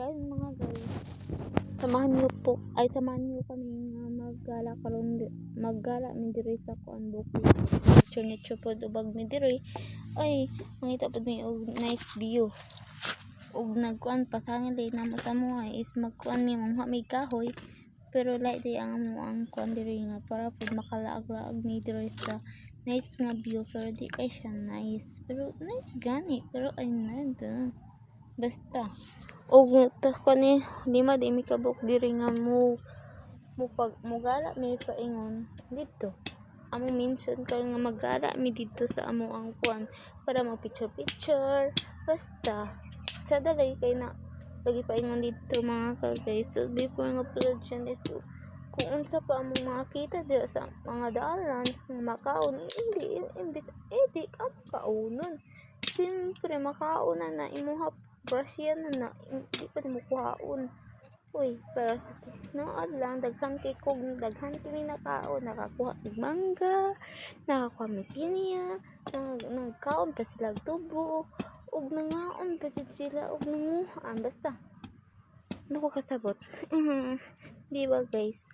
Kaya mga guys, samahan niyo kami nga maggala karon, maggala mi diri sa kuan bukid. Nature pod ubag mi diri. Ay, mangita pod mi og night view. Og nagkuan pasangil na mo sa mga is magkuan mi mga may kahoy. Pero like di ang kuan diri nga para pod makalaag-laag mi diri sa nice nga view. Pero di kay siya nice. Pero nice gani. Pero ay nada. Basta. Og kani lima di mi kabuk diri nga mugala mi paingon dito. Amo mention karon nga magala mi dito sa amo ang kuan para mag-picture. Basta sa dalay kay na lagi paingon dito mga guys. So before nga production is kung unsa pa among makita dira sa mga dalan nga makaon hindi ka kaunon. Siyempre makaon na imuha brasyan na hindi pa mo kuhaon. Uy, pero sa nood lang daghan kami nakaon, nakakuha ng mangga, nakakuha ng pinya, nagkaon pa sila tubo, ug nangaon pa jud sila og nanguhaan basta. Ano ko kasabot? Di ba guys?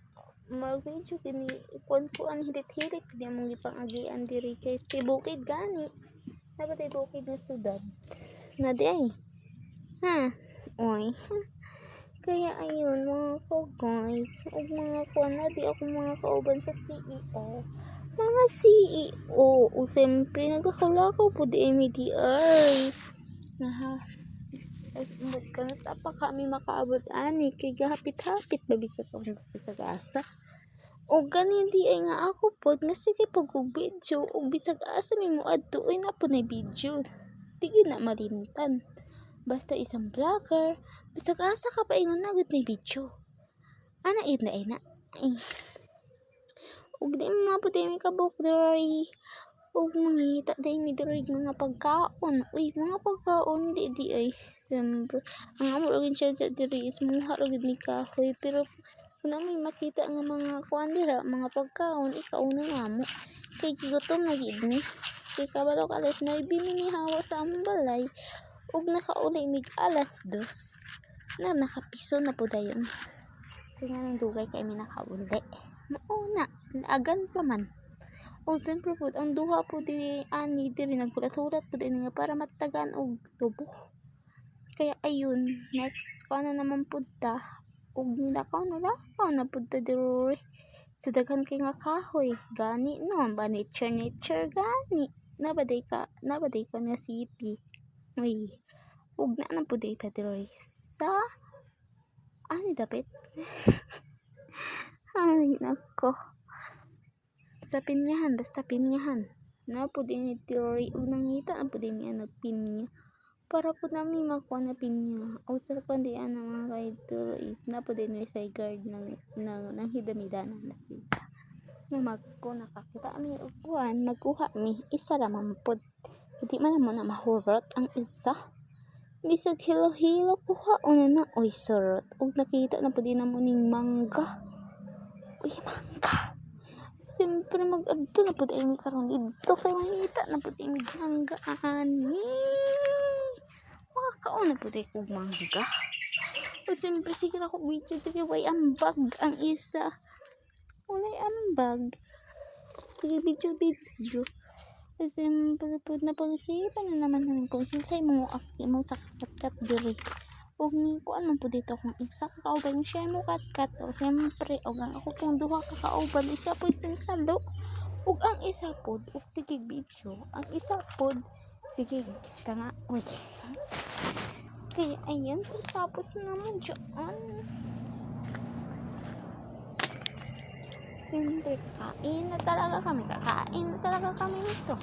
Mag-video kini kuan hilit-hilit di among gipangagian diri kay si bukid gani. Sabi bukid nga sudad. Na di ay. Oy. Kaya ayun mga ko guys, og mga kuan na di ako mga kauban sa CEO. Mga CEO, o siyempre nagkakulakaw po di MDR. Umot ka na pa kami makaabot ani kay gahapit-hapit babisa pa sa asa. O ganin di ay nga ako pod nga sige pag video o bisag asa mi mo adto ay na po na video. Di na malintan. Basta isang vlogger, bisag asa ka pa ingon na gud may video. Ana ina ina. Ug di mo po mi kabuk diri. Ug mangita di mi diri mga pagkaon. Uy, mga pagkaon di ay. Siyempre, ang amo rin siya diri is muha rin ni kahoy. Pero kung may makita nga mga kuan dira, mga pagkaon, ikaw na nga mo. Kay gutom na gid mi. Kay kabalo alas 9 ni hawa sa ambalay. Ug nakauli mig alas 2. Na nakapiso na po dayon. Tingnan ng dugay kay mi nakauli. Mauna, agan pa man. O siyempre po, ang duha po diri nagpulat-hulat po din nga para matagan og tubo. Kaya ayun, next ko na naman punta. Ug nilakaw na punta diri. Sa daghan kay nga kahoy, gani no, ba nature gani. Nabaday ka nga city. Uy, ug na po data diri sa ani dapat. Ay nako. Sa pinyahan, basta pinyahan. Na po din diri ug nangita na po din ana pinya. Para po namin makuha na pinya. O sa pandian ng mga kaidol is na po din may side guard ng hidamidanan na sila. Magko nakakita kami upuan, magkuha mi, isa raman po. Hindi man mo na mahurot ang isa. Bisag hilo-hilo kuha o na oy surot. Ug nakita na po din na mo ning mangga. Uy, mangga. Siyempre mag-adto na po din mi karon dito kay makita na po din mi mangga ani. Makakaon na po tayo kong mangga. At siyempre sige ako video tayo way ambag ang isa. Walay ambag. Sige video. At siyempre po napag-isipan na naman namin kung sinsay mo sa kat-kat diri. Huwag ni kuan man po dito kung isa kakauban siya mo kat-kat. O siyempre, o ang ako pong duha kakauban siya po isang salo. Ug ang isa pod, sige video. Ang isa pod, sige tanga. Uy. Kaya ayan, tapos naman dyan. Siyempre, kakain na talaga kami nito.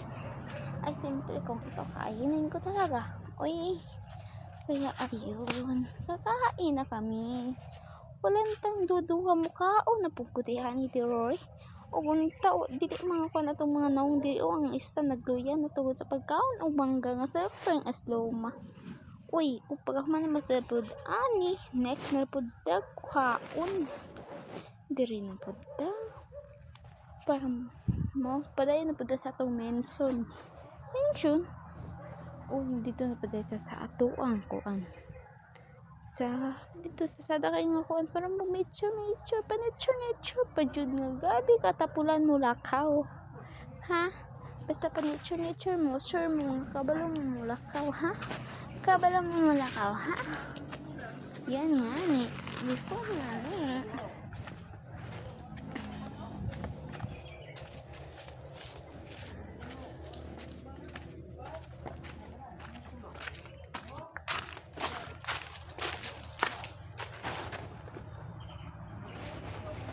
Ay, siyempre, kung ito kainin ko talaga. Uy, kaya ayun, kakain na kami. Walang tang duduha mukhaon na pugkutihan ni Rory. O gunta, dili mga kuan atong mga naong dili o ang isa nagluyan na tungod sa pagkaon o mangga nga sa ang asloma. Uy, upag ako man masapod ani, next na po daghaon. Diri na po da. Para mo, padayon na po sa atong mention. O dito na po sa ato ang kuan. sa dito sa sada kay nga kuan para mo medyo pa jud nga gabi katapulan mo lakaw. Ha? Basta pa nature mo, sure mo kabalo mo lakaw, ha? Kabalo mo lakaw, ha? Yan nga ni. Before nga ni.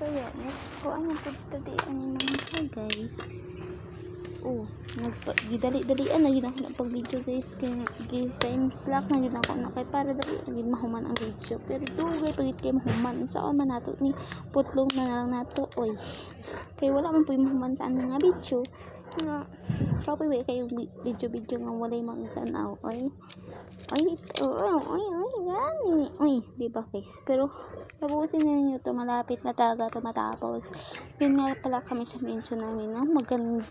Kaya, kuha na po tadi ang mga guys. Oh, gidali-dalian na gid ako na pag video guys kay time slack na gid ako na kay para dali gid mahuman ang video. Pero dugay pagit kay mahuman saan man nato ni putlong na lang nato. Oy. Kay wala man puy mahuman sa ano nga video. Na copy way kay video nga walay magtanaw. Oy. Ay, gani. Ay, di ba guys? Pero, tapusin na ninyo to. Malapit na talaga to matapos. Yun nga pala kami sa mention namin ng magandang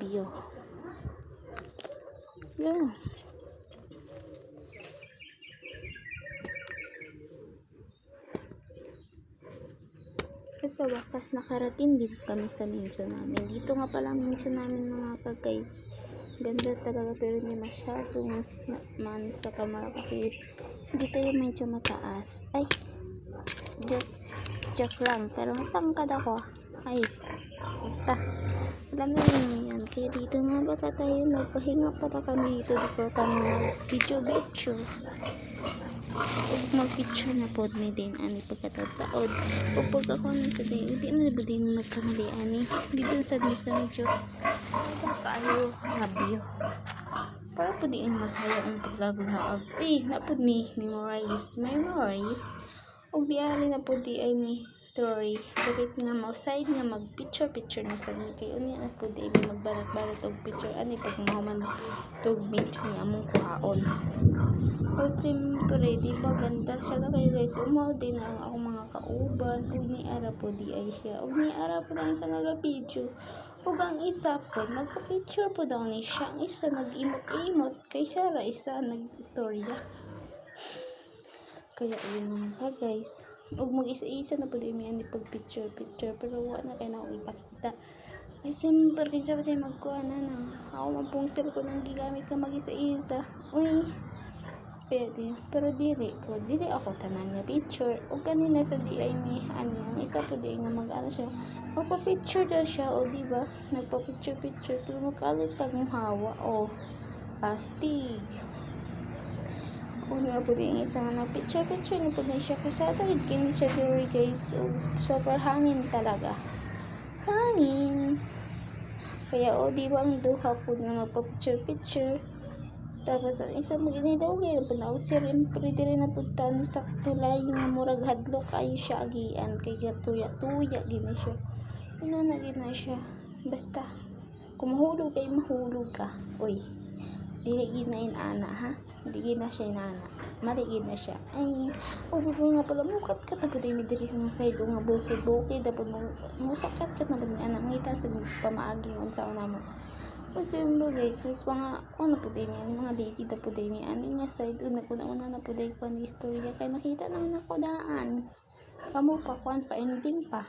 view. Yeah. Sa wakas nakarating din kami sa mention namin. Dito nga pala mention namin mga ka-guys. Ganda talaga pero hindi masyadong maano sa camera kasi dito yung medyo mataas. Ay, joke lang. Pero matangkad ako. Ay, basta. Alam mo yun yan. Kaya dito nga baka tayo magpahinga pala kami dito before kami mag-video. Mag-picture na po may din ani pagkataon. Upag ako na sa day, hindi na ba din magkamali ani. Dito sa medyo kaayo labyo para po diin masaya ang paglablab napod mi memorize og di ali na po di ay mi story bakit nga mo side nga mag picture na sa kay unya na po di ay magbalat og picture ani pag mahuman tug mention nga among kuhaon o simpre di ba ganda siya na kayo guys umaw din ang akong mga kauban og ni ara po di ay siya og ni ara po lang sa nga video. Ug ang isa po, magpa-picture po daw ni siya. Ang isa nag-imot kay Sarah, isa nag-istorya. Kaya yun mga guys. Ug mag-isa-isa na po din yan pag-picture. Pero wala na kayo na akong ipakita. Ay simple, kaya pa tayo magkuha na na. Ako mapong cellphone ang gigamit ka mag-isa-isa. Uy, pwede. Pero dili ako tanan nga picture. Ug kanina sa DI mi, ang isa po din nga mag-ano siya. Magpa-picture daw siya, o diba? Nagpa-picture, pero magkalit pag muhawa, o pastig. O nga po din isa nga na-picture na po na siya, kasi atahid kini siya diri guys, o super hangin talaga. Hangin. Kaya, o diba ang duha po na magpa-picture. Tapos, ang isa mo ginidaw ngayon, panaot siya rin, pwede rin na punta sa tulay nga murag hadlok kayo siya agian, kaya tuya, gina siya. Nanagin na siya. Basta, kung mahulog kayo, mahulog ka. Uy, diligin na ana, ha? Diligin na siya ana. Maligid na siya. Ay, pero nga pala, mukat ka na po din may diri sa side, o nga bukid, dapat musakat ka na po ni anak, ngita sa pamaaging on sa una mo. Kasi mo guys, since mga, ano po din yan, mga lady na po din yan, nga side, una na po din ko ang istorya, kaya nakita naman ako daan. Kamu pa, kuhan pa, ending pa.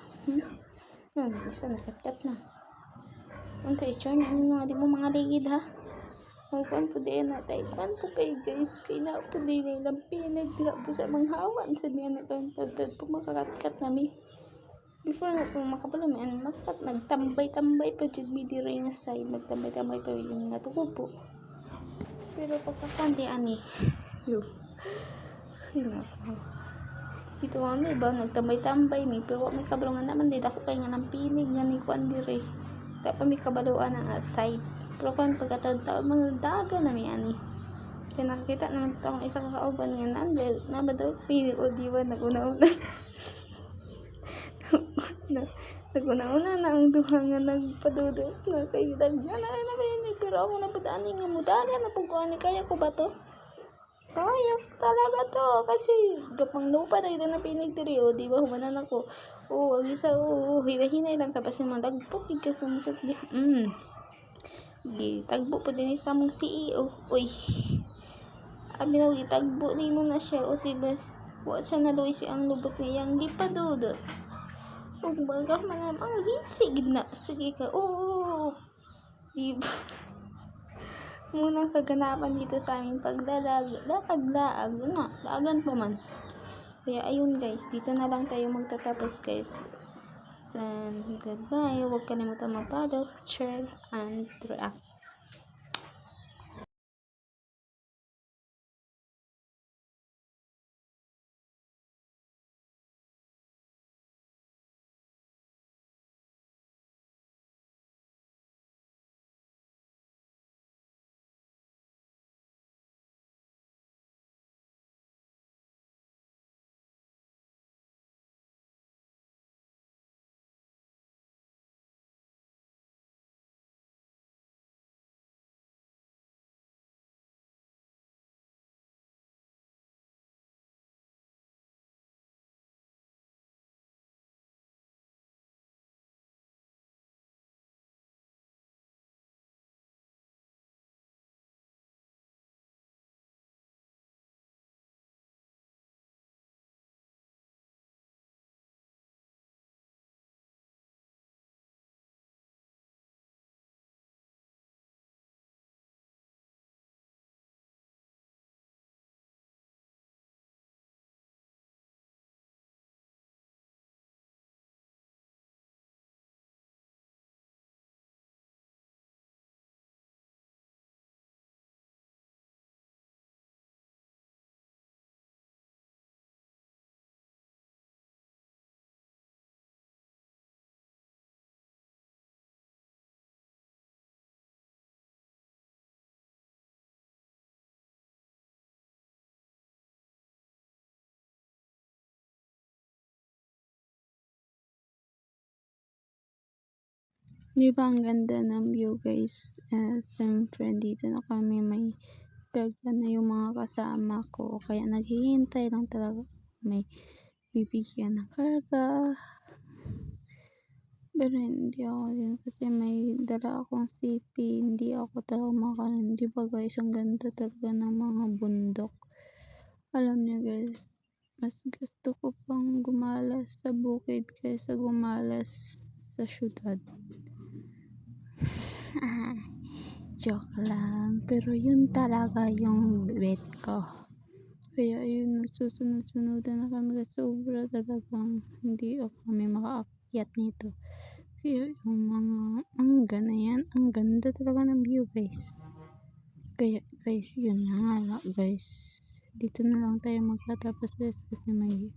Yun, isa nasaptat na. Ang sa na mga di mo mga ligid ha. Kuhan po din na tayo. Kuhan po kayo guys. Kaya na po din na ilang pinagdila po sa mga hawan. Sa niya na tantad po makakatkat namin. Before na po makapala may makakat. Nagtambay-tambay pa dyan bidiri nga side. Nagtambay-tambay pa yung natuko po. Pero pagkakanti ani. Yun. Yun ako. Ito ang iba, nagtambay-tambay ni, pero may kabalungan naman din ako kaya nga ng pinig nga ni Kuan dire. Dapat may kabaluan ang side. Pero Kuan pagkataon-taon mga daga na may ani. Kaya nakita naman itong isang kauban nga nandel, na ba daw pinig o diba nag-una-una. Nag-una-una na ang duha nga nagpadudos na kayo dagyan na pinig. Pero ako na padaanin nga mo, daga na po Kuan kaya ko ba to? Kaya talaga to kasi gapang lupa na ito na pinigdiri o diba humanan ako ang isa hinahinay lang tapos yung mga dagpok ito sa musot di tagbo po din isa mong CEO uy Abi itagbo ni mo na siya o diba? Wa siya naloy si ang lubot ngayang gipadudot. Ug baga man ang ginsi gid na. Sige ka. Oo. Diba? Muna kaganapan dito sa aming pagdalag. Daag na. Daagan pa man. Kaya ayun guys, dito na lang tayo magtatapos guys. And goodbye. Huwag kalimutan mag-follow, share, and react. Di ba ang ganda ng view guys? Siyempre dito na kami, may karga na yung mga kasama ko. Kaya naghihintay lang talaga may bibigyan ng karga. Pero hindi ako din kasi may dala akong sipi. Hindi ako talaga makanan. Di ba guys, ang ganda talaga ng mga bundok. Alam niyo guys, mas gusto ko pang gumalas sa bukid kaysa gumalas sa syudad. Joke lang. Pero yun talaga yung bet ko. Kaya yun, nagsusunod-sunudan na kami kasi sobra talagang hindi ako kami makaakyat nito. Kaya yung mga angga na yan, ang ganda talaga ng view guys. Kaya guys, yun na nga guys. Dito na lang tayo magtatapos guys kasi may